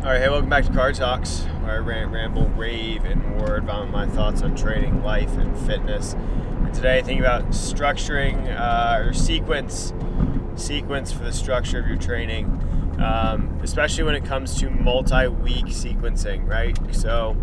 All right, hey, welcome back to Car Talks, where I rant, ramble, rave, and more about my thoughts on training, life, and fitness. And today, I think about structuring or sequence for the structure of your training, especially when it comes to multi-week sequencing, right? So,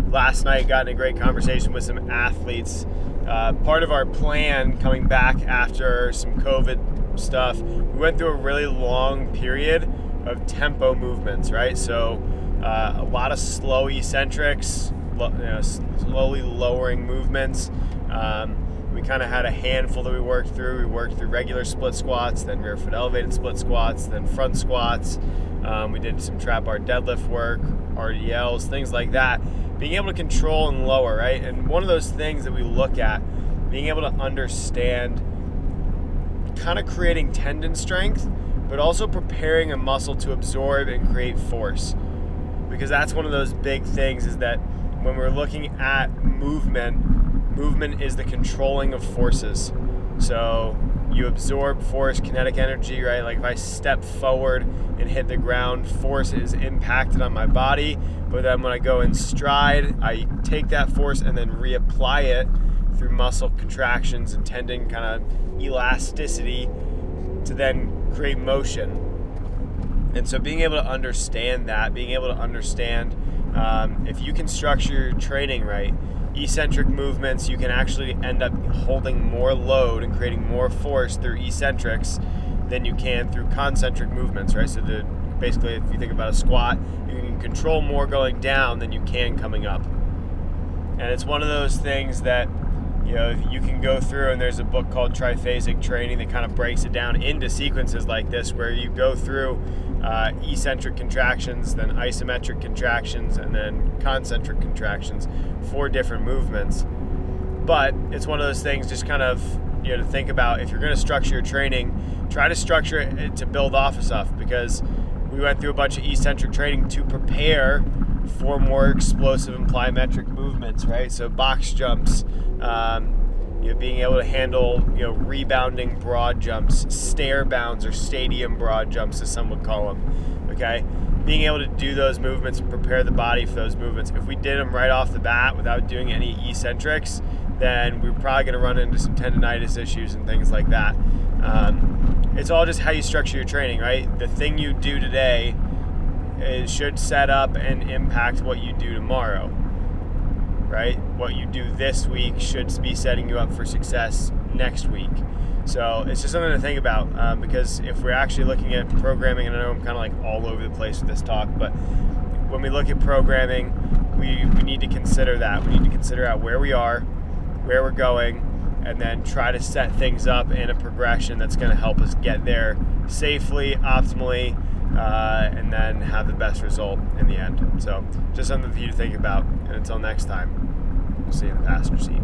last night, got in a great conversation with some athletes. Part of our plan coming back after some COVID stuff, we went through a really long period of tempo movements, right? So a lot of slow eccentrics, slowly lowering movements. We kind of had a handful that we worked through. We worked through regular split squats, then rear foot elevated split squats, then front squats. We did some trap bar deadlift work, RDLs, things like that. Being able to control and lower, right? And one of those things that we look at, being able to understand kind of creating tendon strength, but also preparing a muscle to absorb and create force. Because that's one of those big things, is that when we're looking at movement is the controlling of forces. So you absorb force, kinetic energy, right? Like if I step forward and hit the ground, force is impacted on my body. But then when I go in stride, I take that force and then reapply it through muscle contractions and tendon kind of elasticity to then create motion. And so being able to understand that, if you can structure your training right, eccentric movements, you can actually end up holding more load and creating more force through eccentrics than you can through concentric movements, right? So basically, if you think about a squat, you can control more going down than you can coming up. And it's one of those things that, you can go through, and there's a book called Triphasic Training that kind of breaks it down into sequences like this, where you go through eccentric contractions, then isometric contractions, and then concentric contractions, 4 different movements. But it's one of those things just kind of, to think about. If you're going to structure your training, try to structure it to build off of stuff, because we went through a bunch of eccentric training to prepare for more explosive and plyometric movements, right? So box jumps, being able to handle, rebounding broad jumps, stair bounds or stadium broad jumps, as some would call them, okay? Being able to do those movements and prepare the body for those movements. If we did them right off the bat without doing any eccentrics, then we're probably going to run into some tendonitis issues and things like that. It's all just how you structure your training, right? The thing you do today should set up and impact what you do tomorrow, right? What you do this week should be setting you up for success next week. So it's just something to think about, because if we're actually looking at programming, and I know I'm kind of like all over the place with this talk, but when we look at programming, we need to consider that. We need to consider out where we are, where we're going, and then try to set things up in a progression that's going to help us get there safely, optimally, and then have the best result in the end. So just something for you to think about. And until next time, we'll see you in the passenger seat.